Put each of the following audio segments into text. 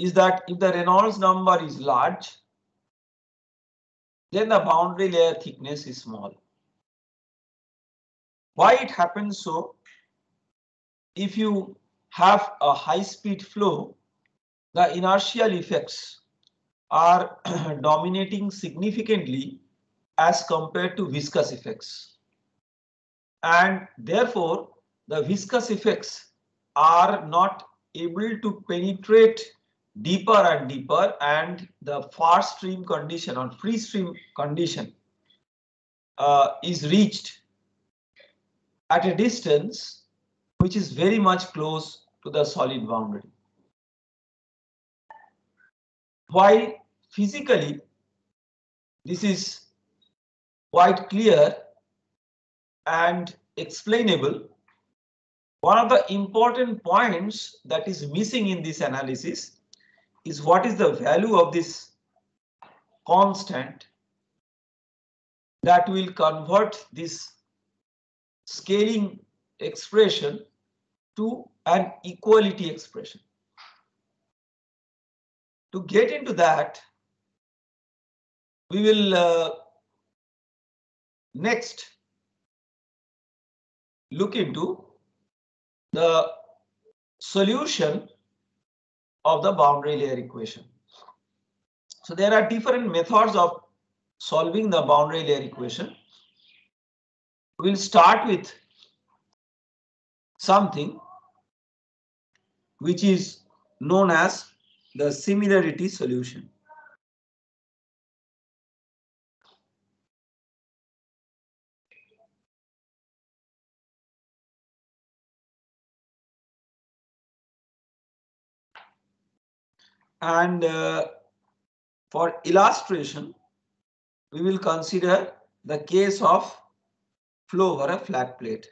is that if the Reynolds number is large, then the boundary layer thickness is small. Why it happens so? If you have a high-speed flow, the inertial effects are dominating significantly as compared to viscous effects. And therefore, the viscous effects are not able to penetrate deeper and deeper, and the far stream condition or free stream condition is reached at a distance which is very much close to the solid boundary. While physically this is quite clear and explainable, one of the important points that is missing in this analysis is what is the value of this constant that will convert this scaling expression to an equality expression. To get into that, we will next look into the solution of the boundary layer equation. So there are different methods of solving the boundary layer equation. We'll start with something which is known as the similarity solution. And for illustration, we will consider the case of flow over a flat plate.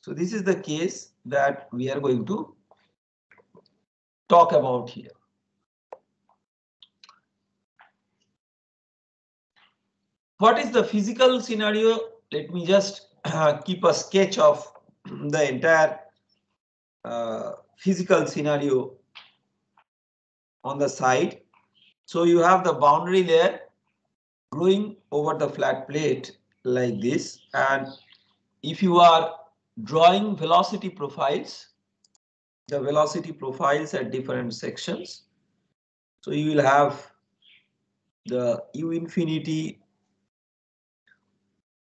So this is the case that we are going to talk about here. What is the physical scenario? Let me just keep a sketch of the entire physical scenario on the side. So you have the boundary layer growing over the flat plate like this, and if you are drawing velocity profiles, the velocity profiles at different sections, so you will have the u infinity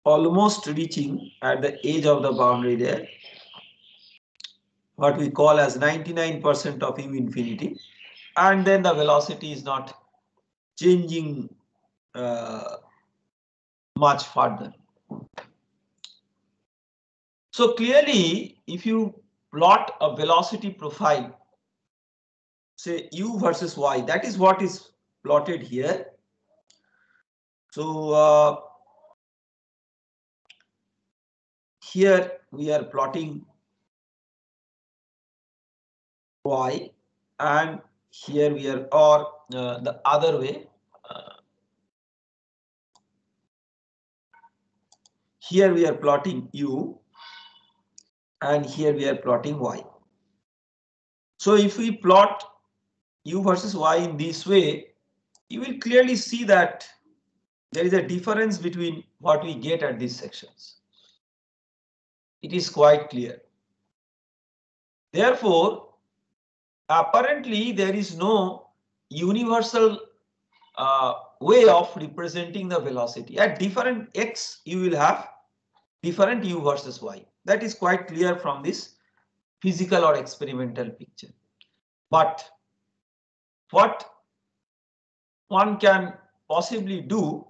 almost reaching at the edge of the boundary layer, what we call as 99% of u infinity, and then the velocity is not changing much further. So clearly, if you plot a velocity profile, say u versus y, that is what is plotted here. So here we are plotting y, and here we are, or the other way. Here we are plotting u, and here we are plotting y. So if we plot u versus y in this way, you will clearly see that there is a difference between what we get at these sections. It is quite clear. Therefore, apparently there is no universal way of representing the velocity. At different x, you will have different u versus y. That is quite clear from this physical or experimental picture. But what one can possibly do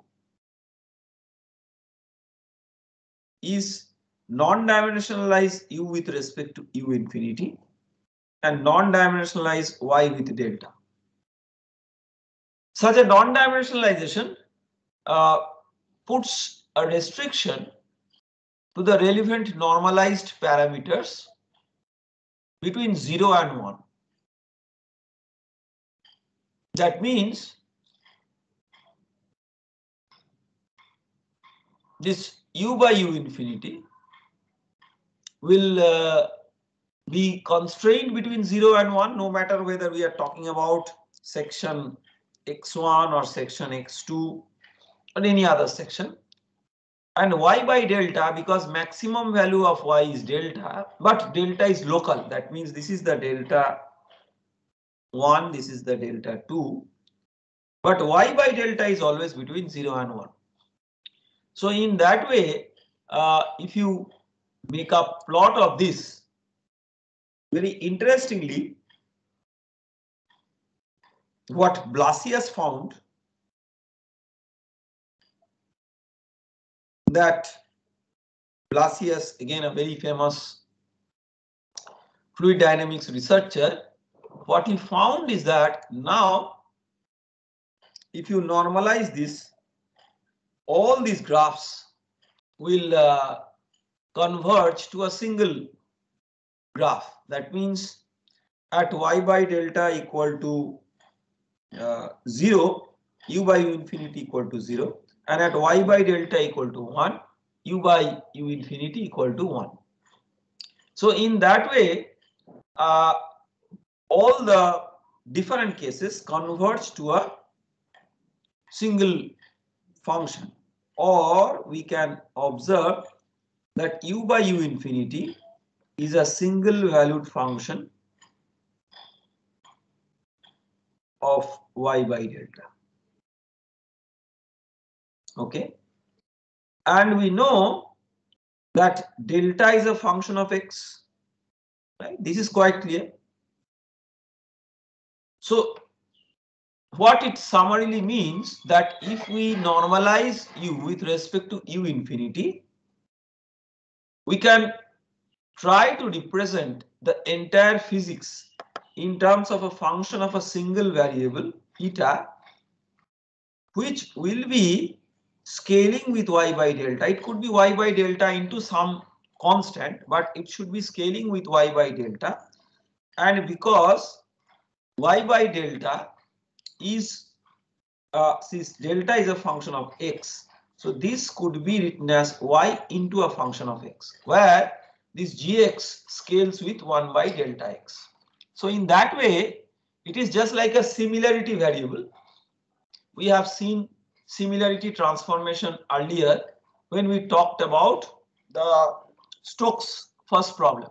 is non-dimensionalize u with respect to u infinity and non-dimensionalize y with delta. Such a non-dimensionalization puts a restriction to the relevant normalized parameters between 0 and 1. That means this u by u infinity will be constrained between 0 and 1, no matter whether we are talking about section x1 or section x2 or any other section. And y by delta, because maximum value of y is delta, but delta is local. That means this is the delta 1, this is the delta 2. But y by delta is always between 0 and 1. So in that way, if you make a plot of this, very interestingly, what Blasius found, that Blasius, again a very famous fluid dynamics researcher, what he found is that now if you normalize this, all these graphs will converge to a single graph. That means at y by delta equal to 0, u by u infinity equal to 0, and at y by delta equal to 1, u by u infinity equal to 1. So in that way, all the different cases converge to a single function, or we can observe that u by u infinity is a single valued function of y by delta. Okay, and we know that delta is a function of x, right? This is quite clear. So what it summarily means that if we normalize u with respect to u infinity, we can try to represent the entire physics in terms of a function of a single variable eta, which will be scaling with y by delta. It could be y by delta into some constant, but it should be scaling with y by delta. And because y by delta is since delta is a function of x, so this could be written as y into a function of x, where this gx scales with 1 by delta x. So in that way, it is just like a similarity variable. We have seen similarity transformation earlier when we talked about the Stokes first problem.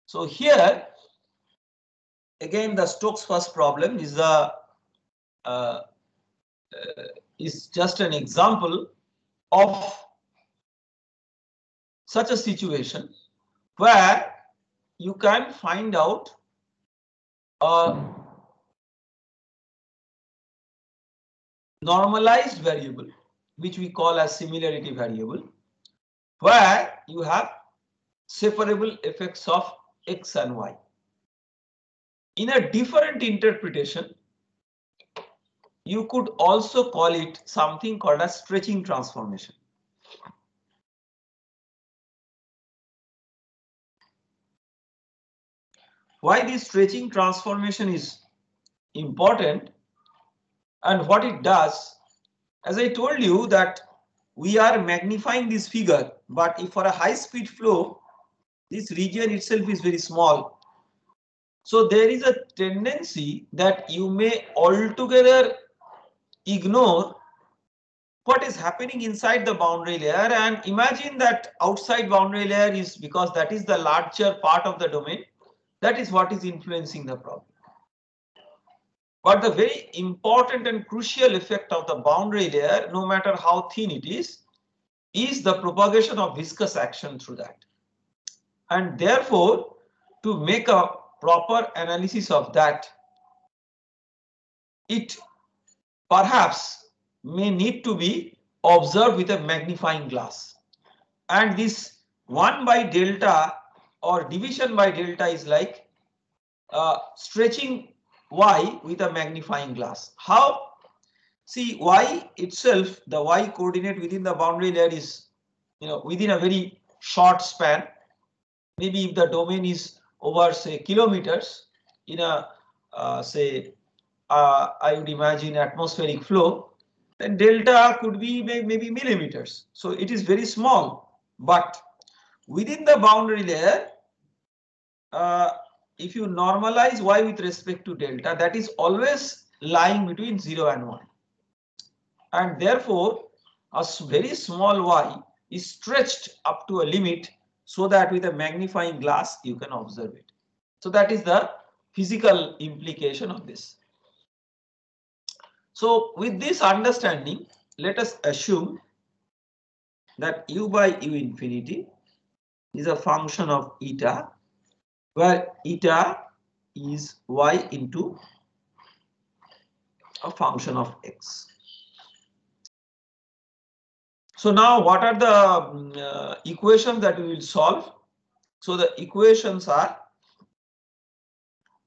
So here again, the Stokes first problem is just an example of such a situation where you can find out a normalized variable, which we call as similarity variable, where you have separable effects of x and y. In a different interpretation, you could also call it something called a stretching transformation. Why this stretching transformation is important and what it does, as I told you that we are magnifying this figure, but if for a high speed flow, this region itself is very small. So there is a tendency that you may altogether ignore what is happening inside the boundary layer and imagine that outside boundary layer is, because that is the larger part of the domain, that is what is influencing the problem. But the very important and crucial effect of the boundary layer, no matter how thin it is the propagation of viscous action through that. And therefore, to make a proper analysis of that, it perhaps may need to be observed with a magnifying glass. And this 1 by delta or division by delta is like stretching y with a magnifying glass. How? See, y itself, the y coordinate within the boundary layer is, within a very short span. Maybe if the domain is over, say, kilometers in a, I would imagine atmospheric flow, then delta could be maybe millimeters. So it is very small, but within the boundary layer, if you normalize y with respect to delta, that is always lying between 0 and 1. And therefore, a very small y is stretched up to a limit so that with a magnifying glass you can observe it. So that is the physical implication of this. So with this understanding, let us assume that u by u infinity is a function of eta, where eta is y into a function of x. So now what are the equations that we will solve? So the equations are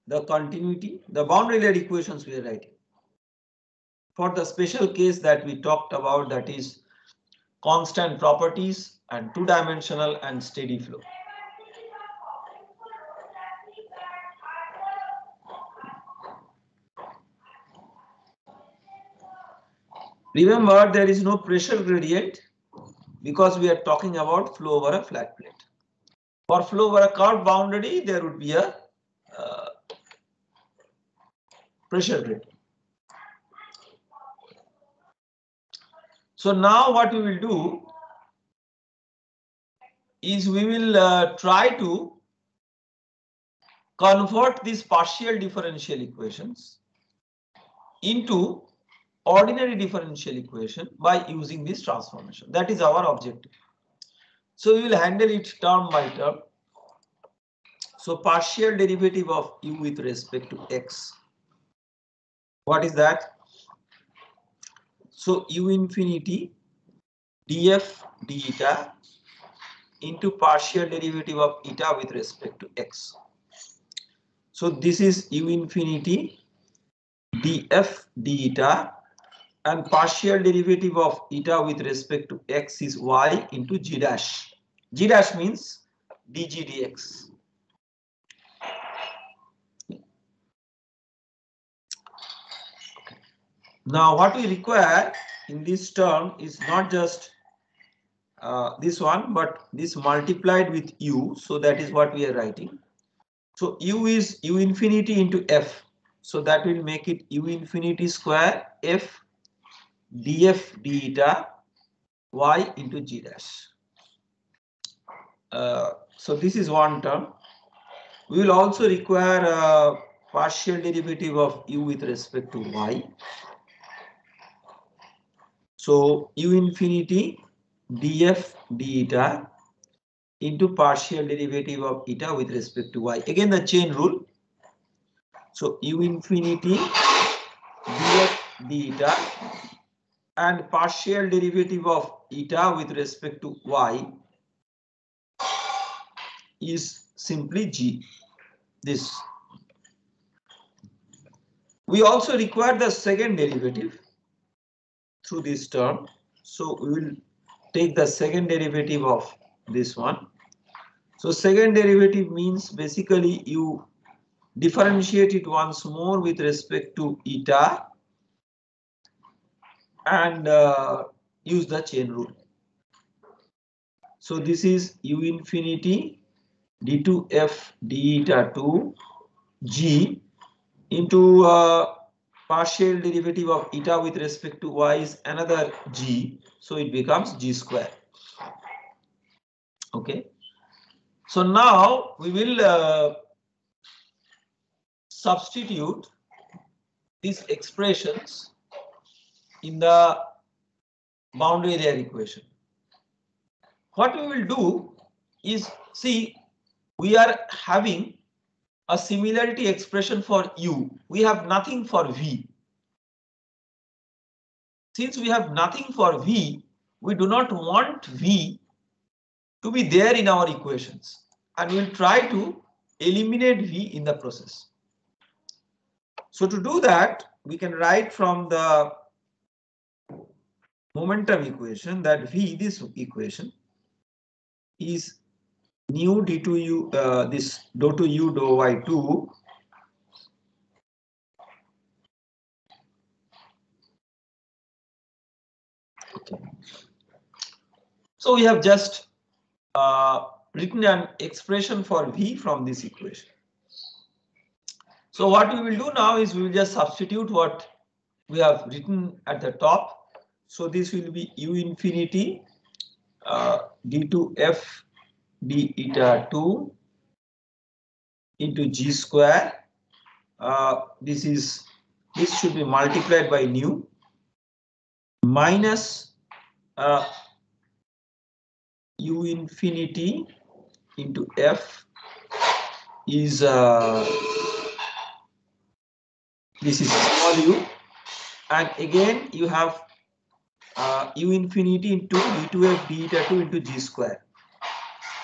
the continuity, the boundary layer equations we are writing. For the special case that we talked about, that is constant properties and two-dimensional and steady flow. Remember, there is no pressure gradient because we are talking about flow over a flat plate. For flow over a curved boundary, there would be a pressure gradient. So now what we will do is we will try to convert these partial differential equations into ordinary differential equation by using this transformation. That is our objective. So we will handle it term by term. So partial derivative of u with respect to x. What is that? So u infinity df d eta into partial derivative of eta with respect to x. So this is u infinity df d eta, and partial derivative of eta with respect to x is y into g dash. G dash means dg dx. Now what we require in this term is not just this one, but this multiplied with u. So that is what we are writing. So u is u infinity into f. So that will make it u infinity square f df d eta y into g dash. So this is one term. We will also require a partial derivative of u with respect to y. So u infinity df d eta into partial derivative of eta with respect to y. Again the chain rule. So u infinity df d eta and partial derivative of eta with respect to y is simply g. This. We also require the second derivative through this term. So we will take the second derivative of this one. So second derivative means basically you differentiate it once more with respect to eta and use the chain rule. So this is u infinity d2f d eta 2 g into partial derivative of eta with respect to y is another g, so it becomes g square. Okay, so now we will substitute these expressions in the boundary layer equation. What we will do is, see, we are having a similarity expression for u. We have nothing for v. Since we have nothing for v, we do not want v to be there in our equations, and we will try to eliminate v in the process. So to do that, we can write from the momentum equation that v, this equation, is nu d2u, this dou to u dou y2 Okay. So we have just written an expression for V from this equation. So what we will do now is we will just substitute what we have written at the top. So this will be U infinity d2f d eta 2 into g square. This should be multiplied by nu minus U infinity into f is this is small u, and again you have U infinity into d2f d eta 2 into g square.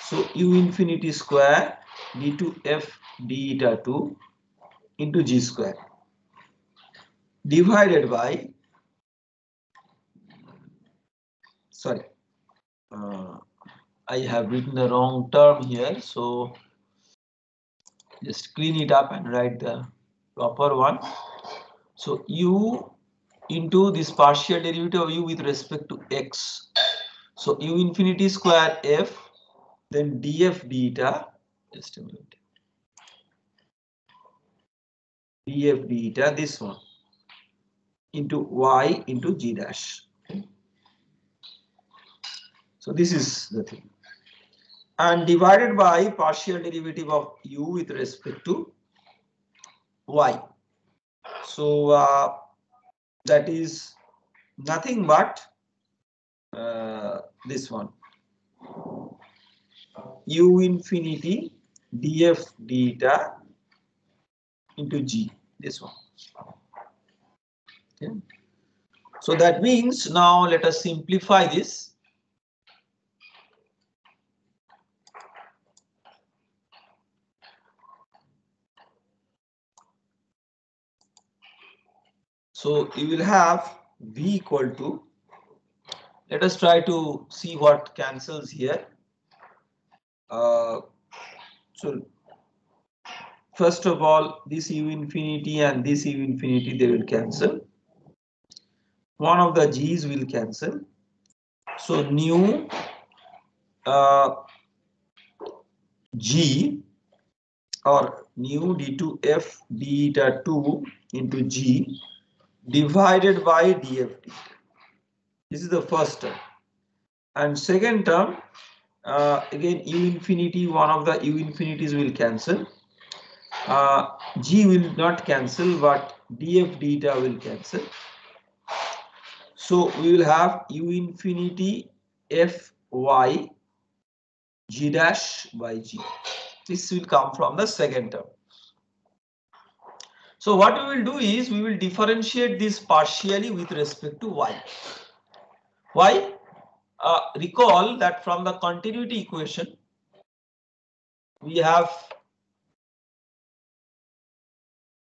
So U infinity square d2f d eta 2 into g square divided by, sorry, I have written the wrong term here, so just clean it up and write the proper one. So u into this partial derivative of u with respect to x. So U infinity square f, then df d eta, just a minute, df d eta, this one, into y into g dash. So this is the thing, and divided by partial derivative of u with respect to y. So that is nothing but this one, U infinity df d eta into g, this one. Okay. So that means now let us simplify this. So you will have V equal to, let us try to see what cancels here. So first of all, this U infinity and this U infinity, they will cancel. One of the G's will cancel. So nu G or nu d2f d eta 2 into G divided by df d. This is the first term. And second term, again U infinity, one of the U infinities will cancel. G will not cancel, but df d eta will cancel. So we will have U infinity f y g dash by g. This will come from the second term. So what we will do is we will differentiate this partially with respect to y. Why? Recall that from the continuity equation, we have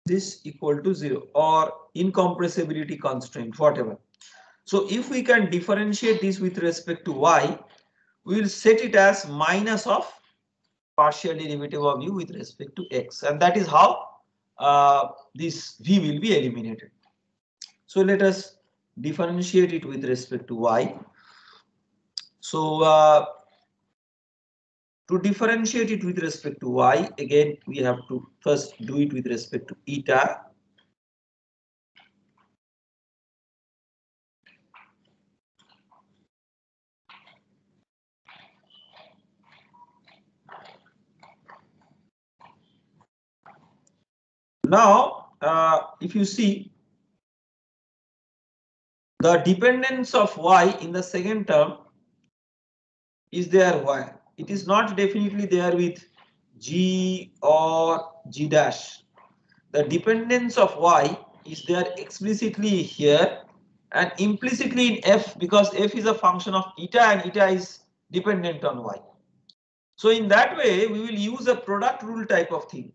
this equal to 0 or incompressibility constraint, whatever. So if we can differentiate this with respect to y, we will set it as minus of partial derivative of u with respect to x, and that is how this v will be eliminated. So let us differentiate it with respect to y. So to differentiate it with respect to y, again we have to first do it with respect to eta. Now, if you see, the dependence of y in the second term is there why? It is not definitely there with g or g dash. The dependence of y is there explicitly here and implicitly in f, because f is a function of eta and eta is dependent on y. So in that way, we will use a product rule type of thing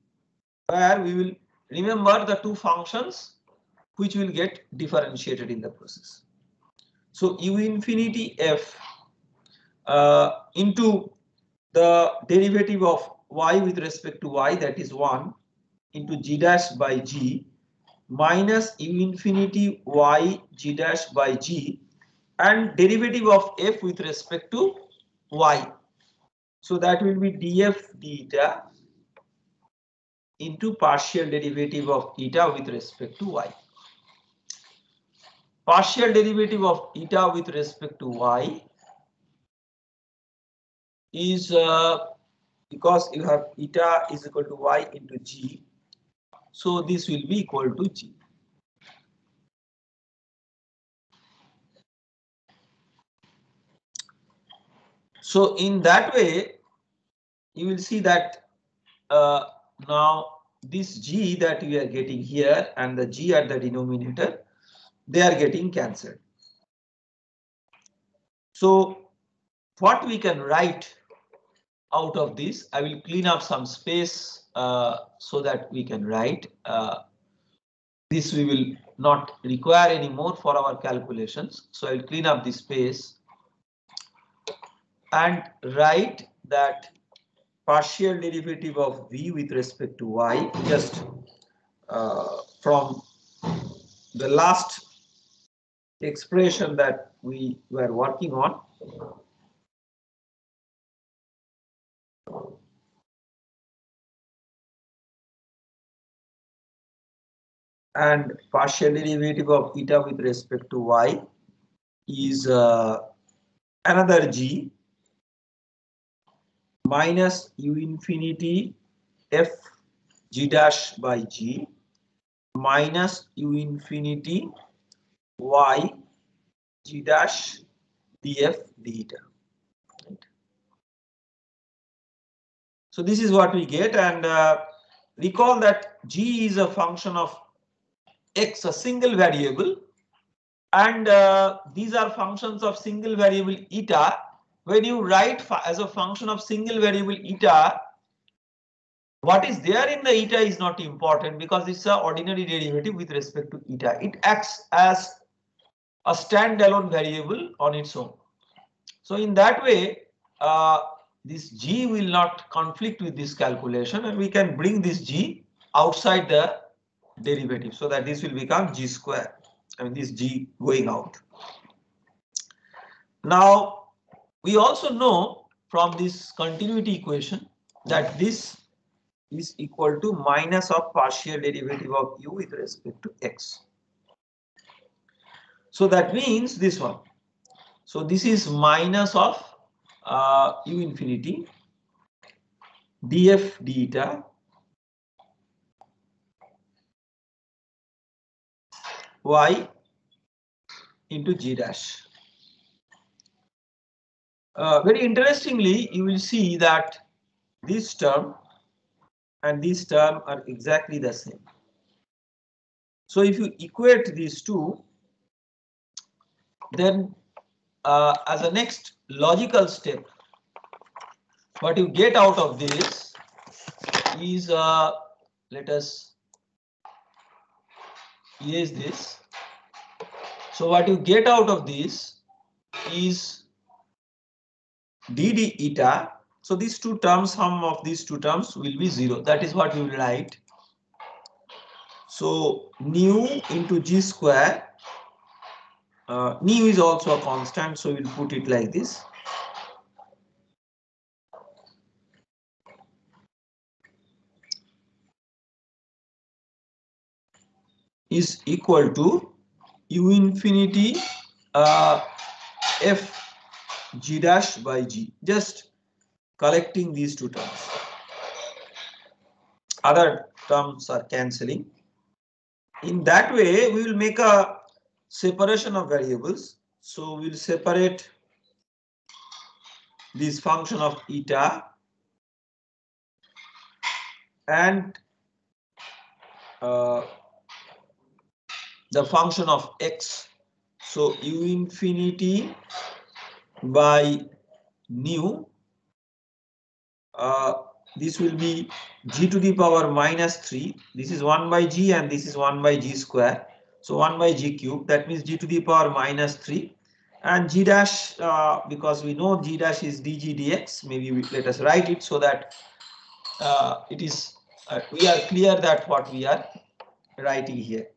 where we will remember the two functions which will get differentiated in the process. So U infinity f into the derivative of y with respect to y, that is 1, into g dash by g minus U infinity y g dash by g and derivative of f with respect to y. So that will be df d into partial derivative of eta with respect to y. Partial derivative of eta with respect to y is because you have eta is equal to y into g, so this will be equal to g. So in that way, you will see that now this g that we are getting here and the g at the denominator, they are getting cancelled. So what we can write out of this, I will clean up some space so that we can write. This we will not require anymore for our calculations. So I will clean up this space and write that partial derivative of v with respect to y, just from the last expression that we were working on. And partial derivative of eta with respect to y is another g minus u infinity f g dash by g minus u infinity y g dash df deta. So this is what we get, and recall that g is a function of x, a single variable, and these are functions of single variable eta. When you write as a function of single variable eta, what is there in the eta is not important because it's an ordinary derivative with respect to eta. It acts as a standalone variable on its own. So in that way, this g will not conflict with this calculation, and we can bring this g outside the derivative so that this will become g square. I mean this g going out. Now we also know from this continuity equation that this is equal to minus of partial derivative of u with respect to x. So that means this one. So this is minus of u infinity df deta y into g dash. Very interestingly, you will see that this term and this term are exactly the same. So if you equate these two, then as a next logical step, what you get out of this is, let us erase this. So what you get out of this is dd eta. So these two terms, sum of these two terms will be 0. That is what we will write. So nu into g square. Nu is also a constant, so we'll put it like this. Is equal to u infinity f g dash by g. Just collecting these two terms. Other terms are cancelling. In that way, we will make a separation of variables. So we'll separate this function of eta and the function of x. So u infinity by nu. This will be g to the power minus 3. This is 1 by g and this is 1 by g square. So 1 by g cube. That means g to the power minus 3. And g dash, because we know g dash is dg dx. Maybe let us write it so that it is we are clear that what we are writing here.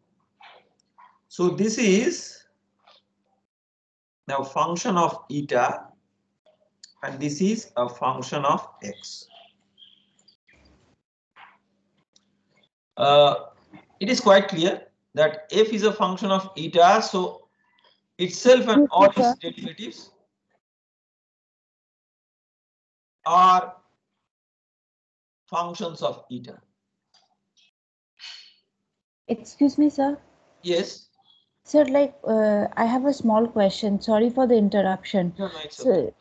So this is now function of eta, and this is a function of x. It is quite clear that f is a function of eta, so itself and all its derivatives are functions of eta. Excuse me, sir. Yes. Sir, like I have a small question. Sorry for the interruption. No, it's So, okay.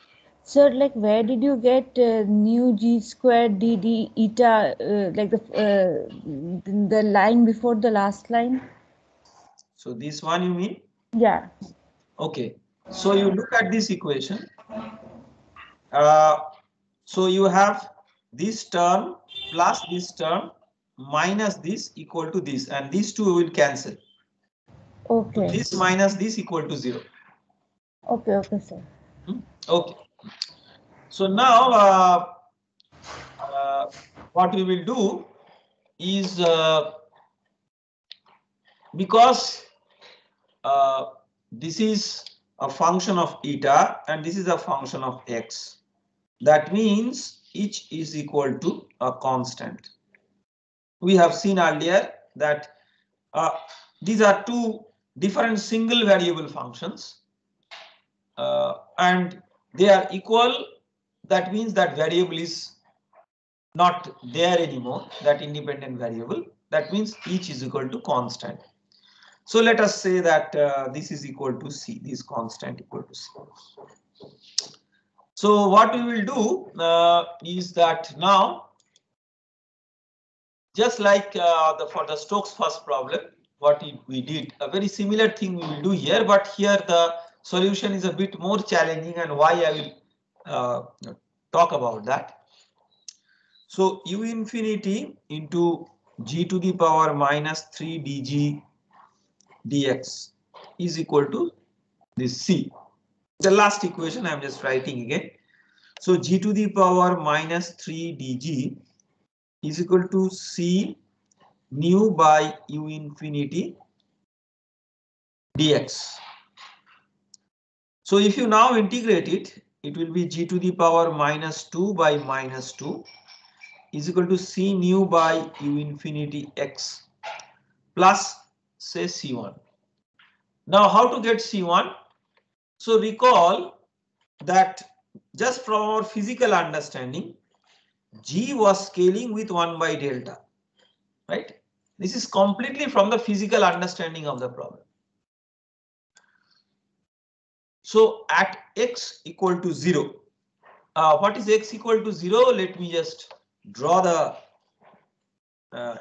sir, like where did you get nu g squared dd eta, like the line before the last line? So this one you mean? Yeah. Okay. So you look at this equation. So you have this term plus this term minus this equal to this, and these two will cancel. So Okay. this minus this equal to 0. Okay, okay, sir. Okay. So now what we will do is because this is a function of eta and this is a function of x, that means each is equal to a constant. We have seen earlier that these are two different single variable functions and they are equal. That means that variable is not there anymore, that independent variable. That means each is equal to constant. So let us say that this is equal to c, this constant equal to c. So what we will do is that now, just like for the Stokes first problem, what we did, a very similar thing we will do here, but here the solution is a bit more challenging, and why I will talk about that. So u infinity into g to the power minus 3 dg dx is equal to this c. The last equation I am just writing again. So g to the power minus 3 dg is equal to c nu by u infinity dx. So if you now integrate it, it will be g to the power minus 2 by minus 2 is equal to c nu by u infinity x plus say c1. Now how to get c1? So recall that just from our physical understanding, g was scaling with 1 by delta, right? This is completely from the physical understanding of the problem. So at x equal to 0, what is x equal to 0? Let me just draw the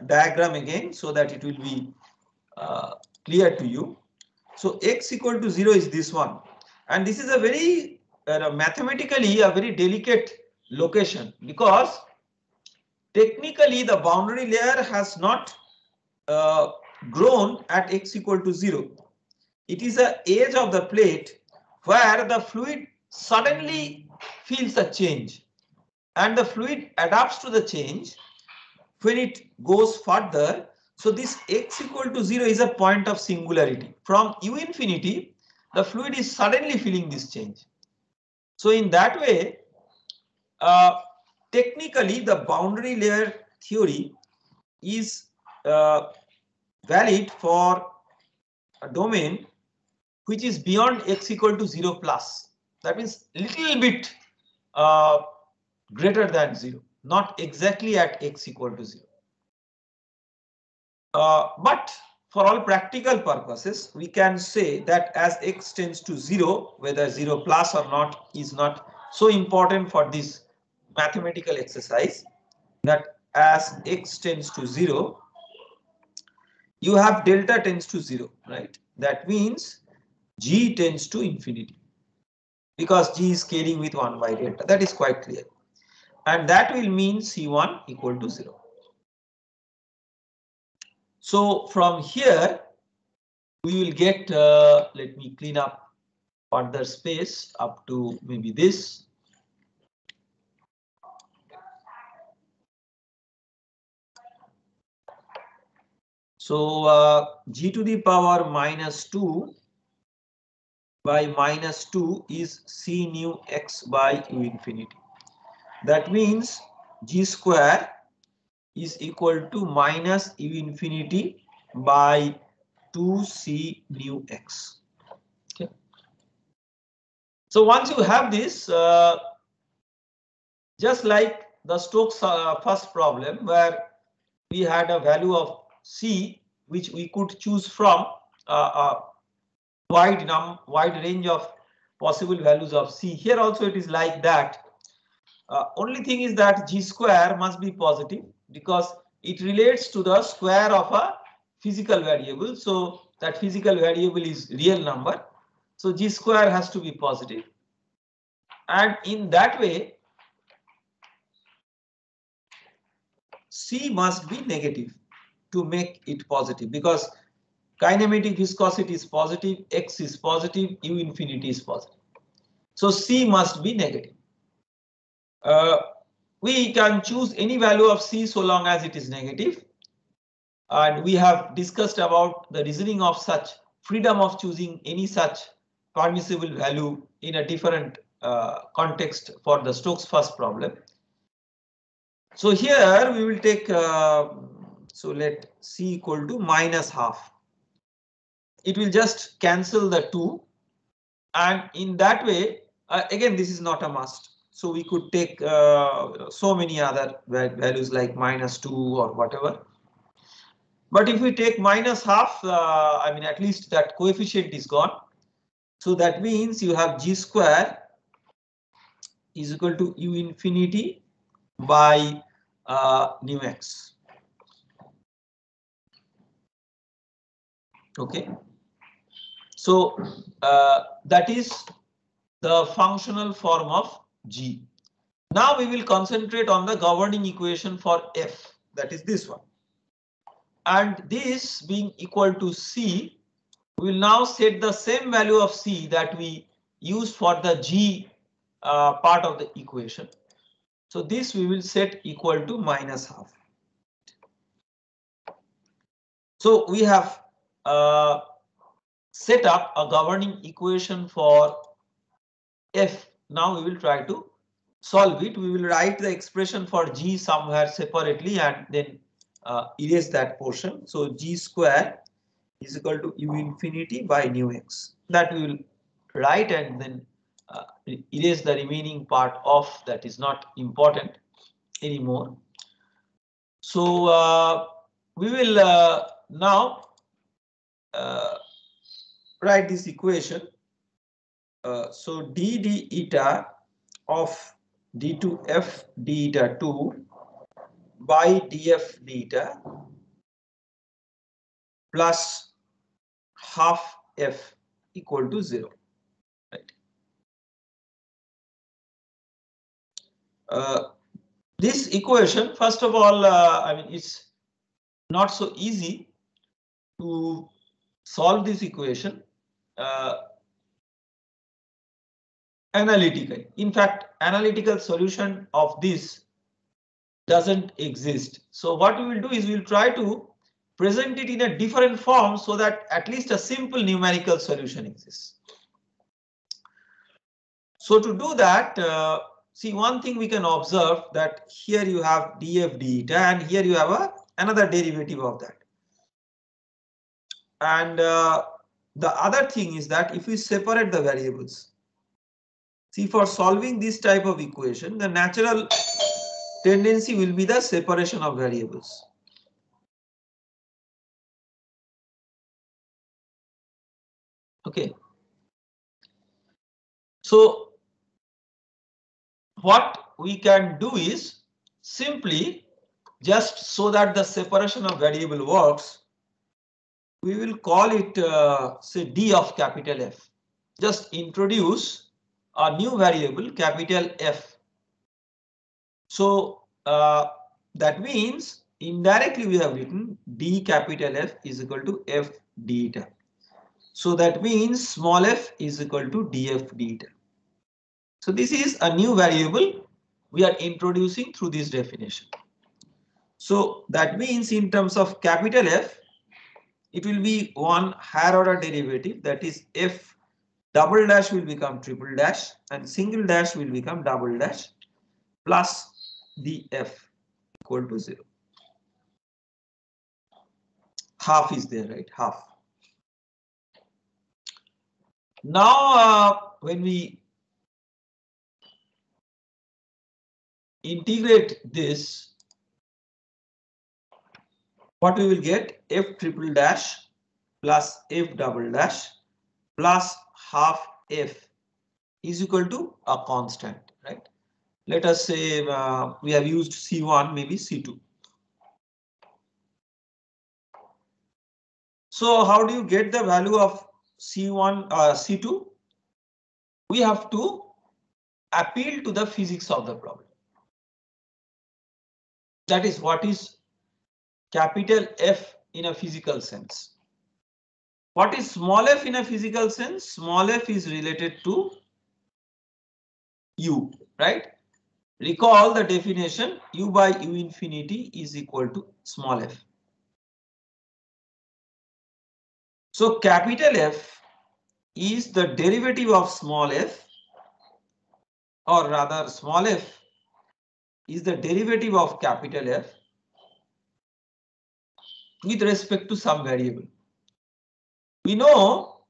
diagram again so that it will be clear to you. So x equal to 0 is this one, and this is a very mathematically a very delicate location, because technically the boundary layer has not grown at x equal to 0. It is the edge of the plate where the fluid suddenly feels a change, and the fluid adapts to the change when it goes further. So this x equal to 0 is a point of singularity. From u infinity, the fluid is suddenly feeling this change. So in that way, technically the boundary layer theory is valid for a domain which is beyond x equal to 0 plus. That means little bit greater than 0, not exactly at x equal to 0. But for all practical purposes, we can say that as x tends to 0, whether 0 plus or not is not so important for this mathematical exercise, that as x tends to 0, you have delta tends to 0, right? That means g tends to infinity, because g is scaling with 1 by delta. That is quite clear. And that will mean c1 equal to 0. So from here, we will get, let me clean up further space up to maybe this. So g to the power minus 2 by minus 2 is C nu x by u infinity. That means g square is equal to minus u infinity by 2c nu x. Okay. So once you have this, just like the Stokes first problem where we had a value of c which we could choose from a wide range of possible values of c. Here also it is like that. Only thing is that g square must be positive because it relates to the square of a physical variable. So that physical variable is real number. So g square has to be positive. And in that way, c must be negative to make it positive because kinematic viscosity is positive, x is positive, u infinity is positive. So c must be negative. We can choose any value of c so long as it is negative. And we have discussed about the reasoning of such freedom of choosing any such permissible value in a different context for the Stokes first problem. So here we will take, so let c equal to minus half. It will just cancel the 2. And in that way, again, this is not a must. So we could take so many other values like minus 2 or whatever. But if we take minus half, I mean, at least that coefficient is gone. So that means you have g square is equal to u infinity by nu x. Okay. So that is the functional form of g. Now we will concentrate on the governing equation for f, that is this one. And this being equal to c, we will now set the same value of c that we used for the g part of the equation. So this we will set equal to minus half. So we have set up a governing equation for f. Now we will try to solve it. We will write the expression for g somewhere separately and then erase that portion. So g square is equal to u infinity by nu x. That we will write and then erase the remaining part of that is not important anymore. So we will now write this equation. So d d eta of d2f d eta 2 by df d eta plus half f equal to 0. Right. This equation, first of all, I mean, it's not so easy to solve this equation analytically. In fact, analytical solution of this doesn't exist. So what we will do is we will try to present it in a different form so that at least a simple numerical solution exists. So to do that, see, one thing we can observe that here you have df d eta and here you have another derivative of that. And the other thing is that if we separate the variables, see, for solving this type of equation, the natural tendency will be the separation of variables. Okay. So what we can do is simply, just so that the separation of variable works, we will call it say d of capital F. Just introduce a new variable capital F. So that means indirectly we have written d capital F is equal to f d eta. So that means small f is equal to df d eta. So this is a new variable we are introducing through this definition. So that means in terms of capital F, it will be one higher order derivative, that is f double dash will become triple dash, and single dash will become double dash, plus df equal to 0. Half is there, right? Half. Now, when we integrate this, what we will get? F triple dash plus f double dash plus half f is equal to a constant, right? Let us say we have used C1, maybe C2. So how do you get the value of C1, C2? We have to appeal to the physics of the problem. That is, what is capital F in a physical sense? What is small f in a physical sense? Small f is related to u, right? Recall the definition, u by u infinity is equal to small f. So capital F is the derivative of small f, or rather small f is the derivative of capital F with respect to some variable. We know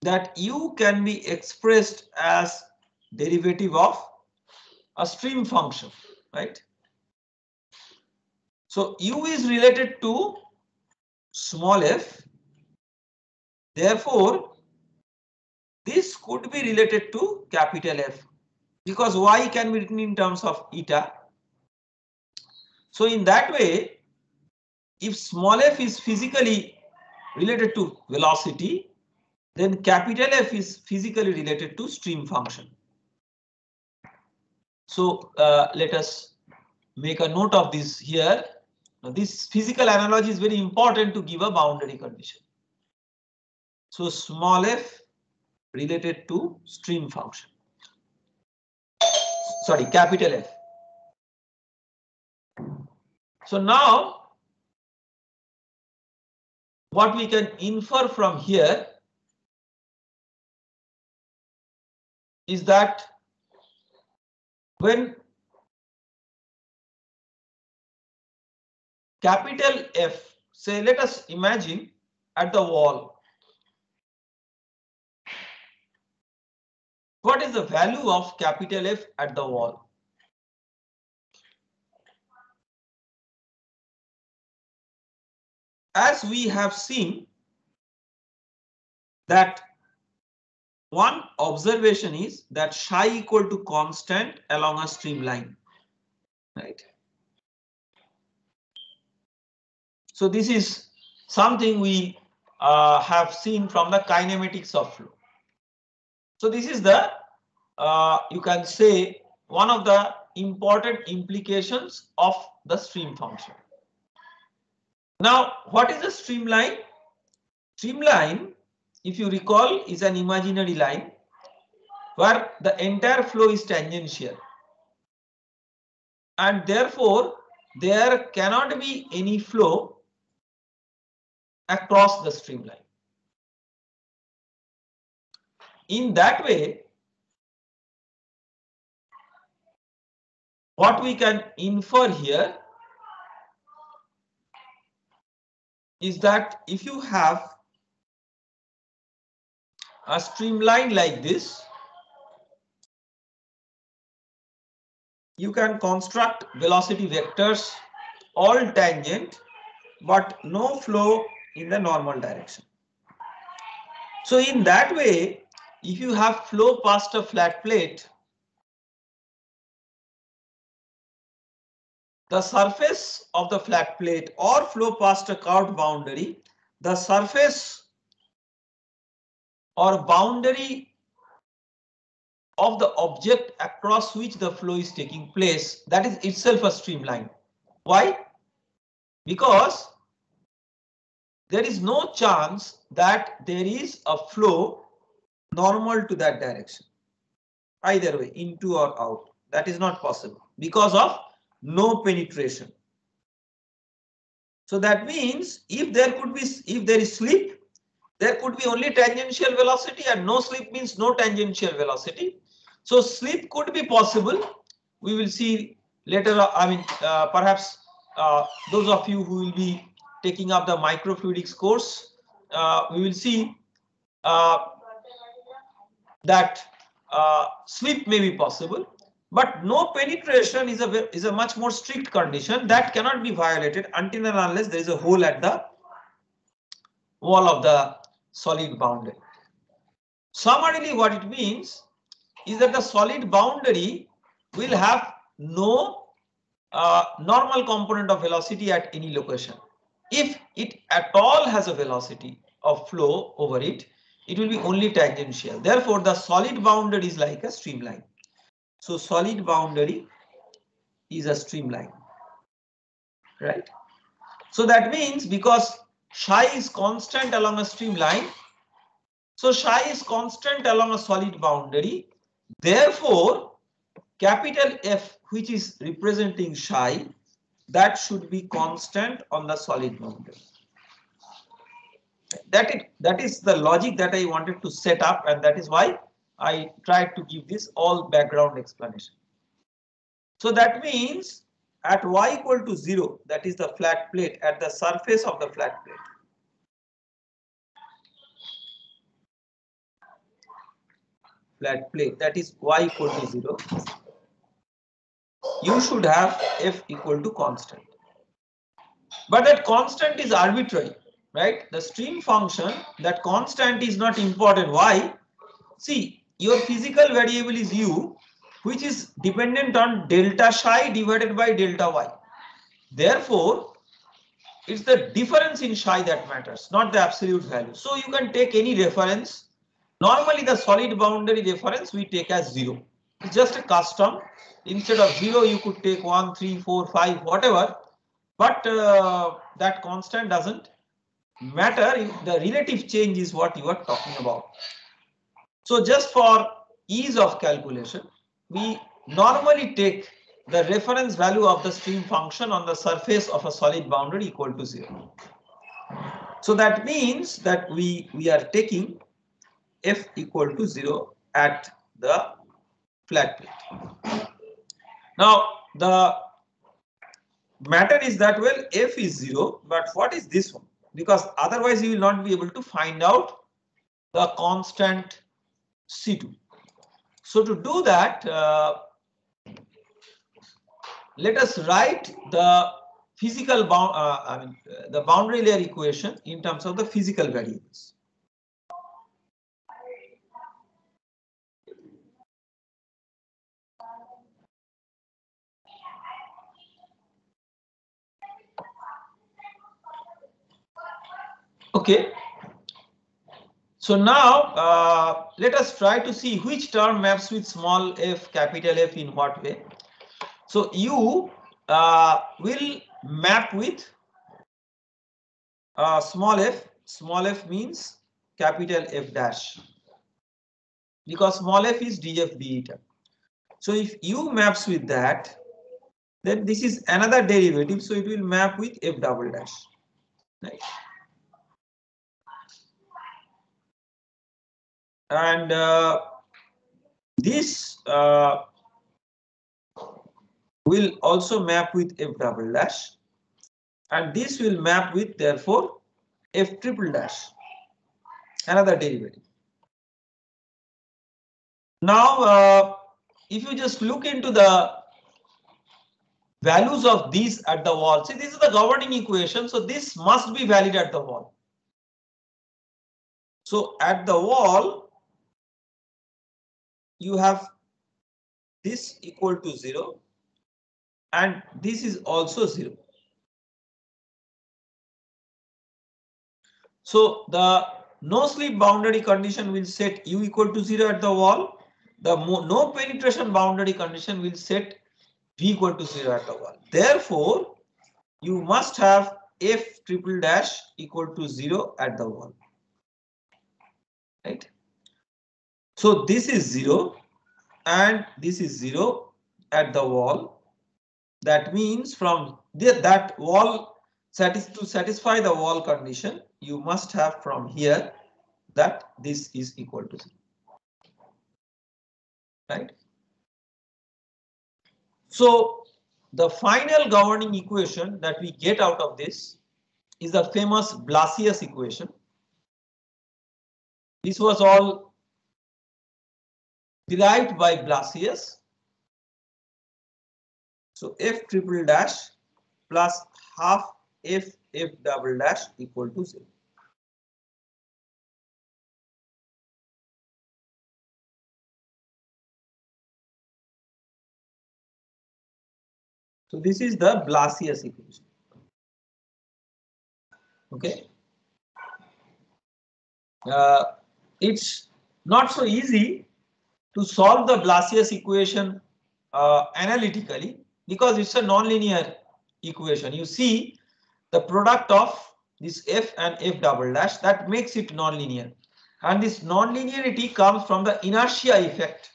that u can be expressed as derivative of a stream function, right? So u is related to small f. Therefore, this could be related to capital F because y can be written in terms of eta. So in that way, if small f is physically related to velocity, then capital F is physically related to stream function. So let us make a note of this here. Now, this physical analogy is very important to give a boundary condition. So small f related to stream function. Sorry, capital F. So now what we can infer from here is that when capital F, say let us imagine at the wall, what is the value of capital F at the wall? As we have seen that one observation is that psi equal to constant along a streamline, right? So this is something we have seen from the kinematics of flow. So this is the, you can say, one of the important implications of the stream function. Now, what is a streamline? Streamline, if you recall, is an imaginary line where the entire flow is tangential. And therefore, there cannot be any flow across the streamline. In that way, what we can infer here is that if you have a streamline like this, you can construct velocity vectors all tangent but no flow in the normal direction. So in that way, if you have flow past a flat plate, the surface of the flat plate or flow past a curved boundary, the surface or boundary of the object across which the flow is taking place, that is itself a streamline. Why? Because there is no chance that there is a flow normal to that direction, either way, into or out. That is not possible because of no penetration. So that means if there is slip, there could be only tangential velocity, and no slip means no tangential velocity. So slip could be possible. We will see later. Perhaps those of you who will be taking up the microfluidics course, we will see that slip may be possible, but no penetration is a much more strict condition that cannot be violated until and unless there is a hole at the wall of the solid boundary. Summarily, what it means is that the solid boundary will have no normal component of velocity at any location. If it at all has a velocity of flow over it, it will be only tangential. Therefore, the solid boundary is like a streamline. So solid boundary is a streamline, right? So that means because psi is constant along a streamline, so psi is constant along a solid boundary. Therefore, capital F, which is representing psi, that should be constant on the solid boundary. That is the logic that I wanted to set up, and that is why I tried to give this all background explanation. So that means at y equal to 0, that is the flat plate, at the surface of the flat plate, that is y equal to 0, you should have F equal to constant. But that constant is arbitrary, right? The stream function, that constant is not important. Why? See, your physical variable is u, which is dependent on delta psi divided by delta y. Therefore, it's the difference in psi that matters, not the absolute value. So you can take any reference. Normally, the solid boundary reference we take as 0. It's just a custom. Instead of 0, you could take 1, 3, 4, 5, whatever. But that constant doesn't matter. The relative change is what you are talking about. So just for ease of calculation, we normally take the reference value of the stream function on the surface of a solid boundary equal to 0. So that means that we are taking F equal to 0 at the flat plate. Now the matter is that, well, F is 0, but what is this one? Because otherwise you will not be able to find out the constant C2. So to do that, let us write the physical the boundary layer equation in terms of the physical variables. Okay. So now let us try to see which term maps with small f, capital F in what way. So U will map with small f. Small f means capital F dash, because small f is df d eta. So if U maps with that, then this is another derivative, so it will map with f double dash. Right. And this will also map with f double dash, and this will map with, therefore, f triple dash, another derivative. Now if you just look into the values of these at the wall, see, this is the governing equation, so this must be valid at the wall. So at the wall you have this equal to 0, and this is also 0. So the no slip boundary condition will set U equal to 0 at the wall. The no penetration boundary condition will set V equal to 0 at the wall. Therefore, you must have F triple dash equal to 0 at the wall. Right? So this is 0 and this is 0 at the wall. That means from that wall, to satisfy the wall condition, you must have from here that this is equal to 0. Right? So the final governing equation that we get out of this is the famous Blasius equation. This was all derived by Blasius. So F triple dash plus half F double dash equal to 0. So this is the Blasius equation. Okay. It's not so easy to solve the Blasius equation analytically because it's a nonlinear equation. You see the product of this F and F double dash, that makes it nonlinear. And this nonlinearity comes from the inertia effect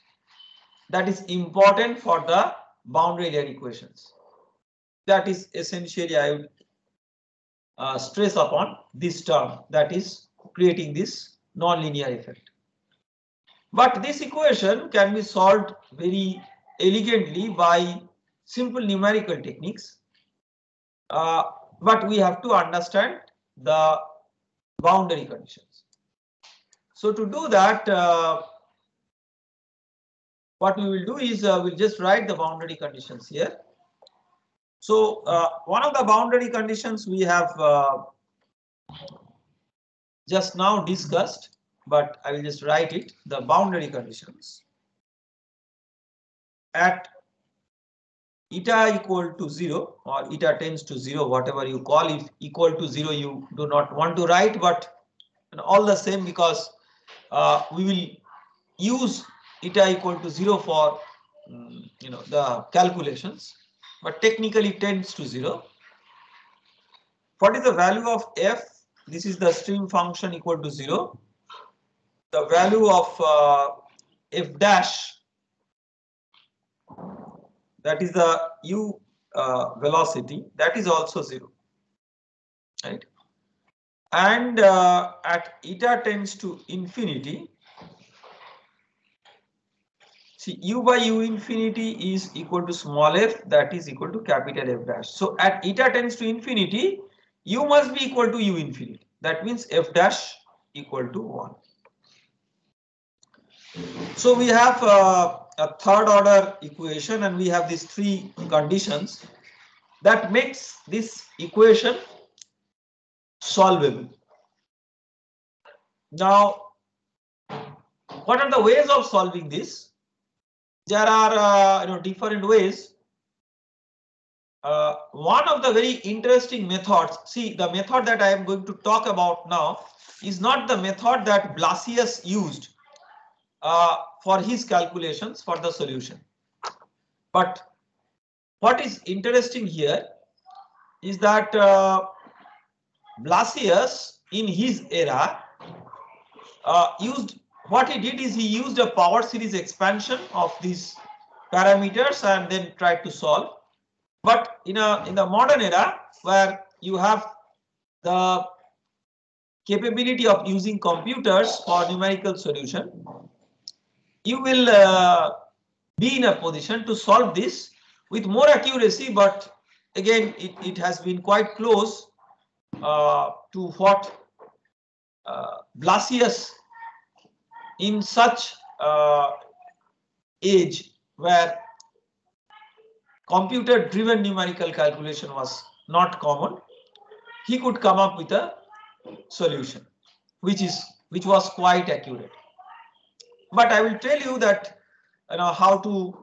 that is important for the boundary layer equations. That is essentially I would stress upon this term, that is creating this nonlinear effect. But this equation can be solved very elegantly by simple numerical techniques. But we have to understand the boundary conditions. So to do that, what we will do is we'll just write the boundary conditions here. So one of the boundary conditions we have just now discussed, but I will just write it, the boundary conditions at eta equal to 0 or eta tends to 0, whatever you call. If equal to 0 you do not want to write, but all the same, because we will use eta equal to 0 for the calculations, but technically tends to 0. What is the value of f? This is the stream function equal to 0. The value of f dash, that is the u velocity, that is also 0, right? And at eta tends to infinity, see, u by u infinity is equal to small f, that is equal to capital F dash. So at eta tends to infinity, u must be equal to u infinity. That means f dash equal to 1. So we have a third order equation, and we have these three conditions that makes this equation solvable. Now, what are the ways of solving this? There are different ways. One of the very interesting methods, see, the method that I am going to talk about now is not the method that Blasius used for his calculations for the solution. But what is interesting here is that Blasius in his era used, what he did is he used a power series expansion of these parameters and then tried to solve. But in the modern era, where you have the capability of using computers for numerical solution, you will be in a position to solve this with more accuracy, but again it has been quite close to what Blasius in such age where computer driven numerical calculation was not common, he could come up with a solution which was quite accurate. But I will tell you that how to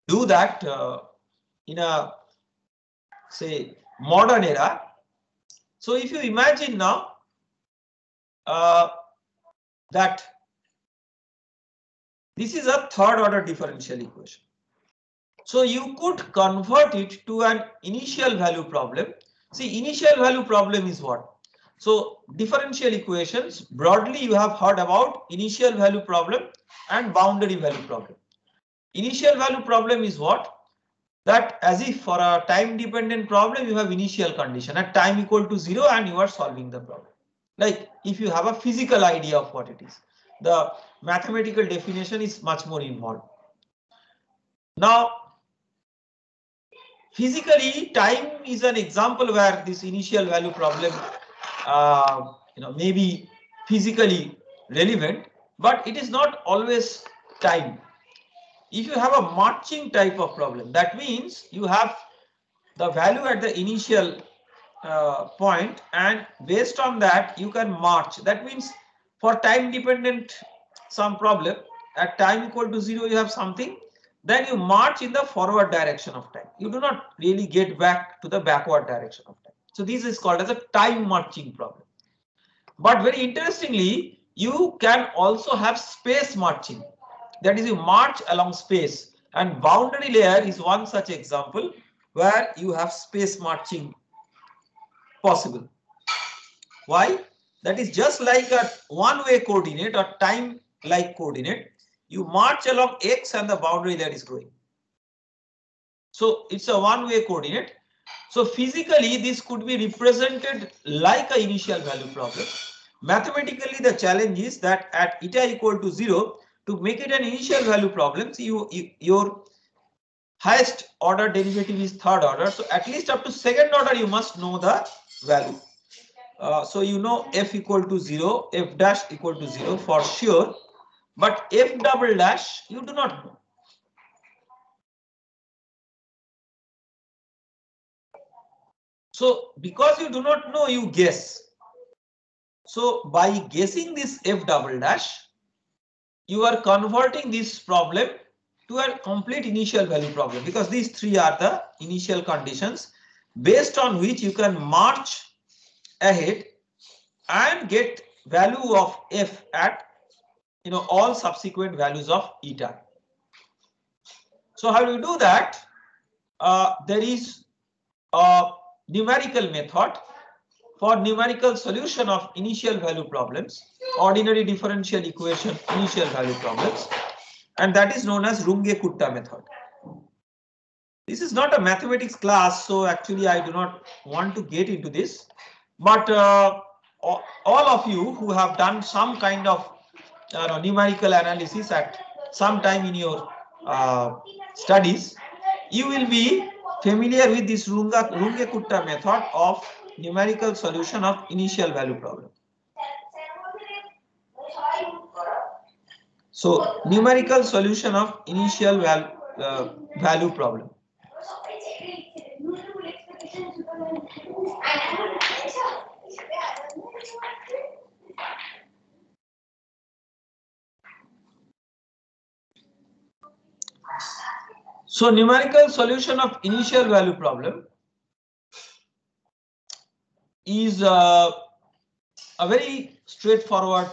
do that in a, say, modern era. So if you imagine now that this is a third order differential equation, so you could convert it to an initial value problem. See, initial value problem is what? So differential equations, broadly you have heard about initial value problem and boundary value problem. Initial value problem is what? That as if for a time dependent problem you have initial condition at time equal to 0 and you are solving the problem. Like if you have a physical idea of what it is, the mathematical definition is much more involved. Now, physically, time is an example where this initial value problem, may be physically relevant, but it is not always time. If you have a marching type of problem, that means you have the value at the initial point, and based on that you can march. That means for time dependent some problem, at time equal to 0 you have something, then you march in the forward direction of time. You do not really get back to the backward direction of time. So this is called as a time marching problem. But very interestingly, you can also have space marching. That is, you march along space, and boundary layer is one such example where you have space marching possible. Why? That is just like a one-way coordinate or time-like coordinate. You march along x and the boundary layer is growing. So it's a one-way coordinate. So physically this could be represented like an initial value problem. Mathematically the challenge is that at eta equal to 0, to make it an initial value problem, your highest order derivative is third order. So at least up to second order you must know the value. So you know f equal to 0, f dash equal to 0 for sure, but f double dash you do not know. So because you do not know, you guess. So by guessing this f double dash, you are converting this problem to a complete initial value problem, because these three are the initial conditions based on which you can march ahead and get value of f at all subsequent values of eta. So how do you do that? There is a numerical method for numerical solution of initial value problems, ordinary differential equation initial value problems, and that is known as Runge-Kutta method. This is not a mathematics class, so actually I do not want to get into this, but all of you who have done some kind of numerical analysis at some time in your studies, you will be familiar with this Runge-Kutta method of numerical solution of initial value problem. So numerical solution of initial value problem. So numerical solution of initial value problem is a very straightforward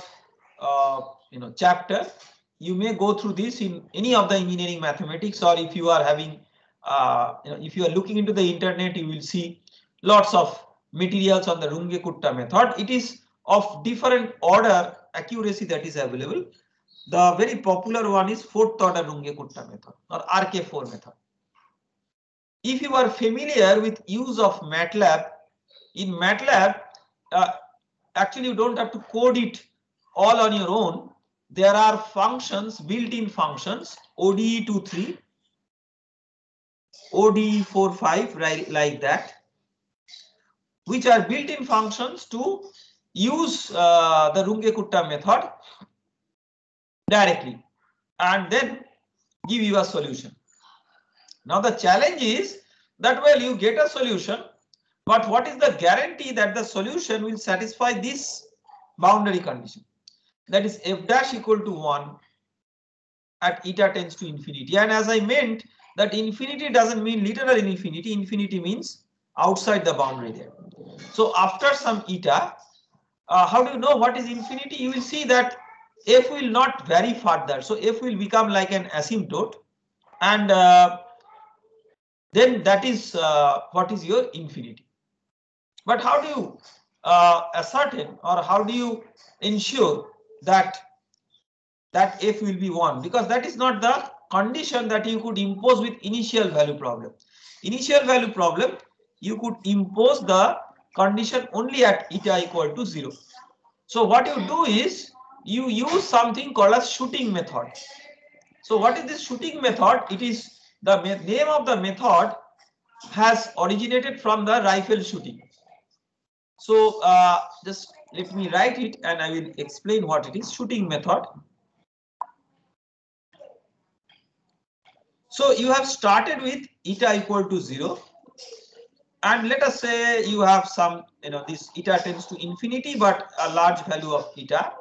chapter. You may go through this in any of the engineering mathematics, or if you are having if you are looking into the internet, you will see lots of materials on the Runge-Kutta method. It is of different order accuracy that is available. The very popular one is fourth order Runge-Kutta method or RK4 method. If you are familiar with use of MATLAB, in MATLAB, actually you don't have to code it all on your own. There are functions, built-in functions, ODE23, ODE45, right, like that, which are built-in functions to use the Runge-Kutta method directly and then give you a solution. Now the challenge is that, well, you get a solution, but what is the guarantee that the solution will satisfy this boundary condition? That is f dash equal to 1 at eta tends to infinity. And as I meant that infinity doesn't mean literal infinity. Infinity means outside the boundary there. So after some eta, how do you know what is infinity? You will see that f will not vary further. So f will become like an asymptote, and then that is what is your infinity. But how do you ascertain, or how do you ensure that f will be 1? Because that is not the condition that you could impose with initial value problem. Initial value problem, you could impose the condition only at eta equal to 0. So what you do is you use something called as shooting method. So what is this shooting method? It is the name of the method has originated from the rifle shooting. So just let me write it and I will explain what it is. Shooting method. So you have started with eta equal to 0. And let us say you have some, this eta tends to infinity, but a large value of eta.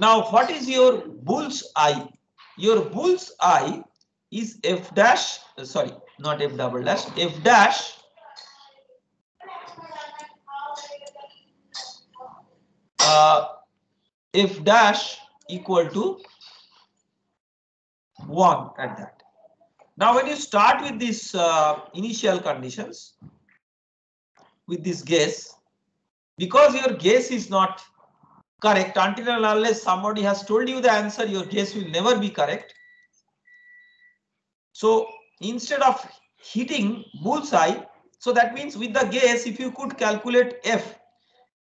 Now, what is your bull's eye? Your bull's eye is f dash, sorry, not f double dash, f dash f dash equal to 1 at that. Now, when you start with these initial conditions, with this guess, because your guess is not correct until and unless somebody has told you the answer, your guess will never be correct. So instead of hitting bullseye, so that means with the guess, if you could calculate f,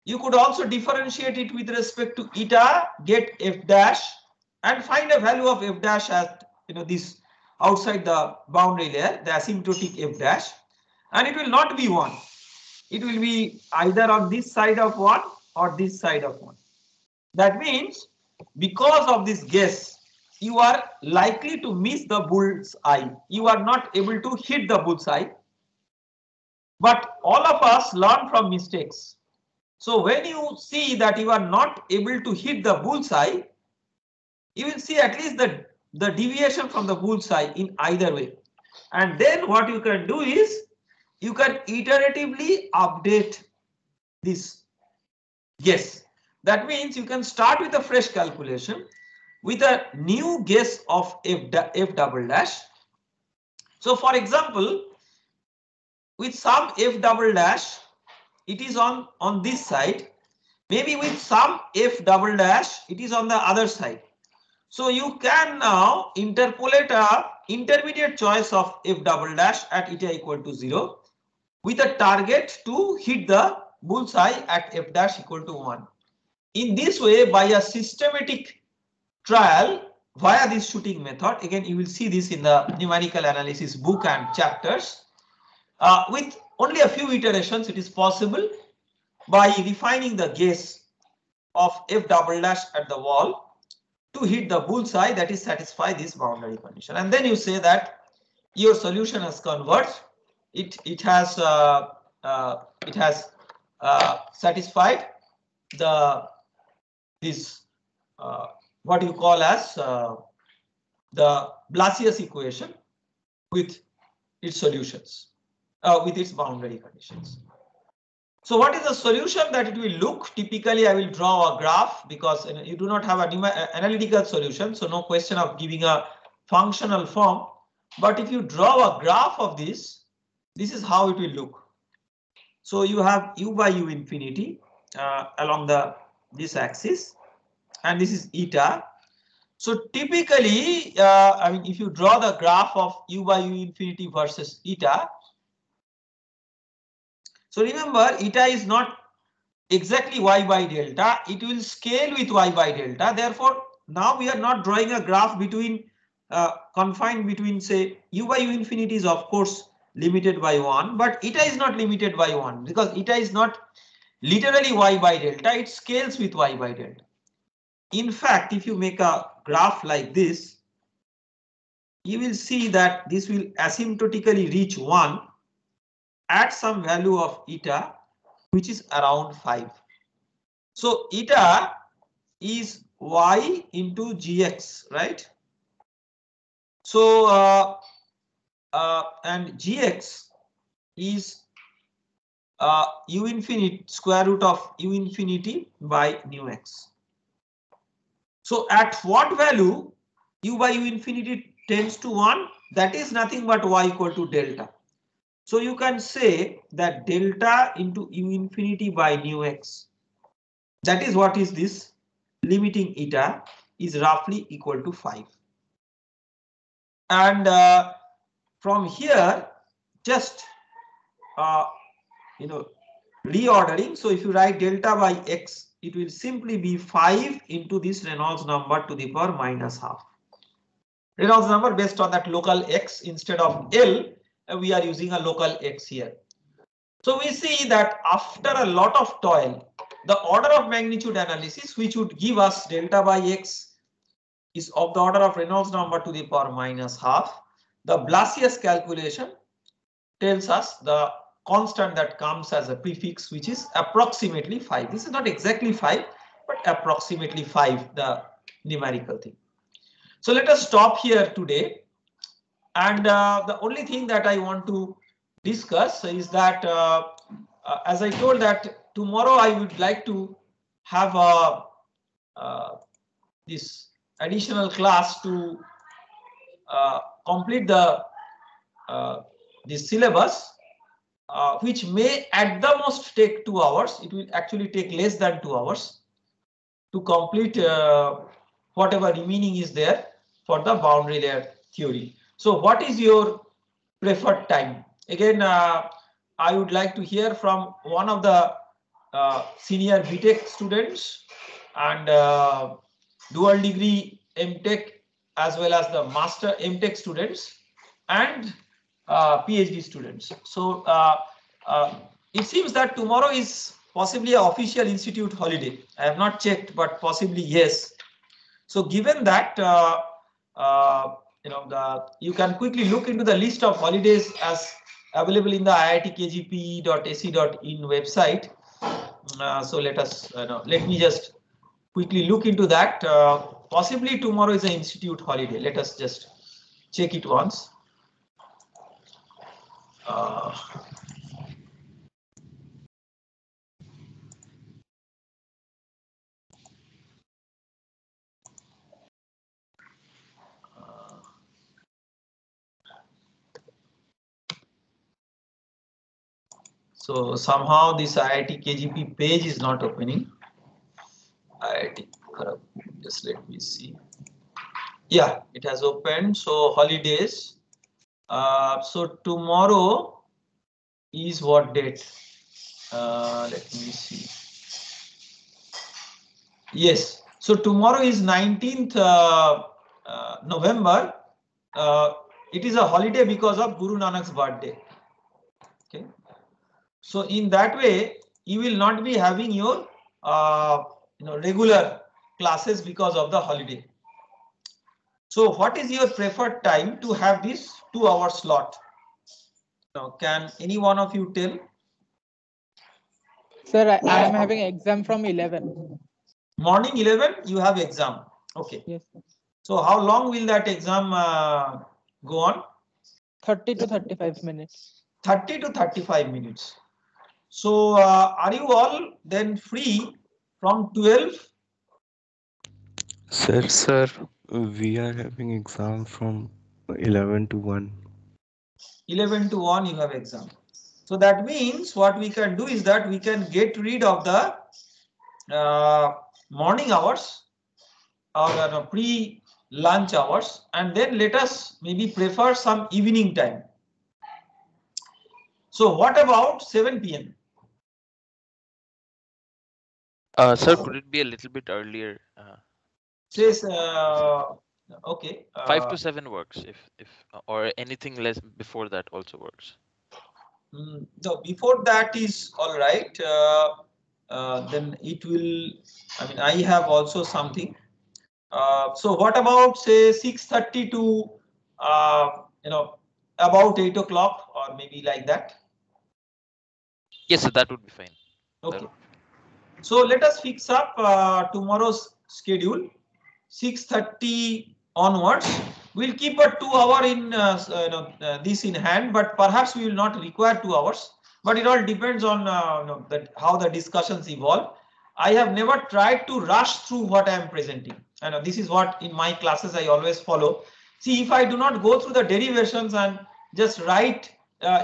you could also differentiate it with respect to eta, get f dash, and find a value of f dash at this outside the boundary layer, the asymptotic f dash, and it will not be 1. It will be either on this side of 1 or this side of 1. That means because of this guess, you are likely to miss the bull's eye. You are not able to hit the bull's eye. But all of us learn from mistakes. So when you see that you are not able to hit the bull's eye, you will see at least the deviation from the bull's eye in either way. And then what you can do is you can iteratively update this guess. That means you can start with a fresh calculation with a new guess of f double dash. So for example, with some f double dash, it is on this side. Maybe with some f double dash, it is on the other side. So you can now interpolate a intermediate choice of f double dash at eta equal to 0 with a target to hit the bullseye at f dash equal to 1. In this way, by a systematic trial via this shooting method, again you will see this in the numerical analysis book and chapters, with only a few iterations it is possible by refining the guess of f double dash at the wall to hit the bullseye, that is satisfy this boundary condition. And then you say that your solution has converged. It has satisfied this what you call as the Blasius equation with its solutions, with its boundary conditions. So what is the solution that it will look? Typically, I will draw a graph because you do not have an analytical solution, so no question of giving a functional form. But if you draw a graph of this is how it will look. So you have u by u infinity along this axis, and this is eta. So typically, I mean, if you draw the graph of u by u infinity versus eta, so remember, eta is not exactly y by delta. It will scale with y by delta. Therefore, now we are not drawing a graph between confined between, say, u by u infinity is of course limited by 1, but eta is not limited by 1 because eta is not literally y by delta. It scales with y by delta. In fact, if you make a graph like this, you will see that this will asymptotically reach 1 at some value of eta, which is around 5. So eta is y into gx, right? So and gx is u infinity square root of u infinity by nu x. So at what value u by u infinity tends to 1? That is nothing but y equal to delta. So you can say that delta into u infinity by nu x, that is what is this limiting eta, is roughly equal to 5. And from here, just reordering. So if you write delta by x, it will simply be 5 into this Reynolds number to the power minus half. Reynolds number based on that local x instead of L, we are using a local x here. So we see that after a lot of toil, the order of magnitude analysis, which would give us delta by x, is of the order of Reynolds number to the power minus half. The Blasius calculation tells us the constant that comes as a prefix, which is approximately 5. This is not exactly 5, but approximately 5, the numerical thing. So let us stop here today. And the only thing that I want to discuss is that, as I told that tomorrow I would like to have this additional class to complete the this syllabus, which may at the most take 2 hours. It will actually take less than 2 hours to complete whatever remaining is there for the boundary layer theory. So what is your preferred time? Again, I would like to hear from one of the senior BTech students and dual degree MTech as well as the master MTech students and PhD students. So it seems that tomorrow is possibly an official institute holiday. I have not checked, but possibly yes. So given that, you can quickly look into the list of holidays as available in the iitkgp.ac.in website. So let me just quickly look into that. Possibly tomorrow is an institute holiday. Let us just check it once. So somehow this IIT KGP page is not opening. IIT, just let me see. Yeah, it has opened. So holidays. So tomorrow is what date? Let me see. Yes. So tomorrow is 19th November. It is a holiday because of Guru Nanak's birthday. Okay. So in that way, you will not be having your regular classes because of the holiday. So what is your preferred time to have this 2-hour slot? Now, can any one of you tell? Sir, I am having exam from 11. Morning 11, you have exam. Okay. Yes, sir. So how long will that exam go on? 30 to 35 minutes. 30 to 35 minutes. So are you all then free from 12? Sir, we are having exam from 11 to 1. 11 to 1 you have exam. So that means what we can do is that we can get rid of the morning hours or pre-lunch hours, and then let us maybe prefer some evening time. So what about 7 p.m.? Sir, could it be a little bit earlier? Says okay. 5 to 7 works if or anything less before that also works. No, before that is all right. Then it will. I mean, I have also something. So what about say 6:30 to about 8 o'clock or maybe like that? Yes, so that would be fine. Okay. So let us fix up tomorrow's schedule. 6:30 onwards. We'll keep a 2 hour in this in hand, but perhaps we will not require 2 hours. But it all depends on how the discussions evolve. I have never tried to rush through what I am presenting. And this is what in my classes I always follow. See, if I do not go through the derivations and just write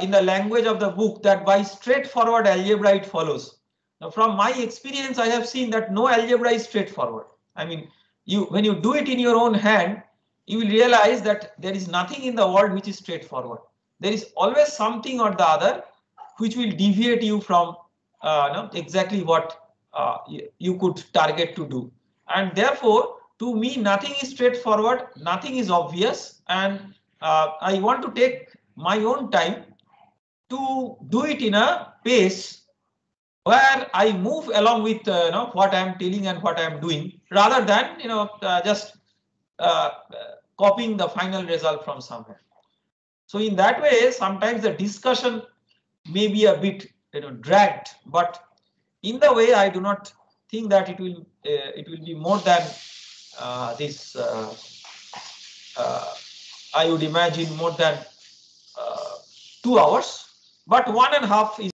in the language of the book that by straightforward algebra it follows. Now, from my experience, I have seen that no algebra is straightforward. I mean, when you do it in your own hand, you will realize that there is nothing in the world which is straightforward. There is always something or the other which will deviate you from exactly what you could target to do. And therefore, to me, nothing is straightforward, nothing is obvious, and I want to take my own time to do it in a pace where I move along with what I am telling and what I am doing, rather than just copying the final result from somewhere. So in that way, sometimes the discussion may be a bit dragged, but in the way I do not think that it will be more than this. I would imagine more than 2 hours, but 1.5 is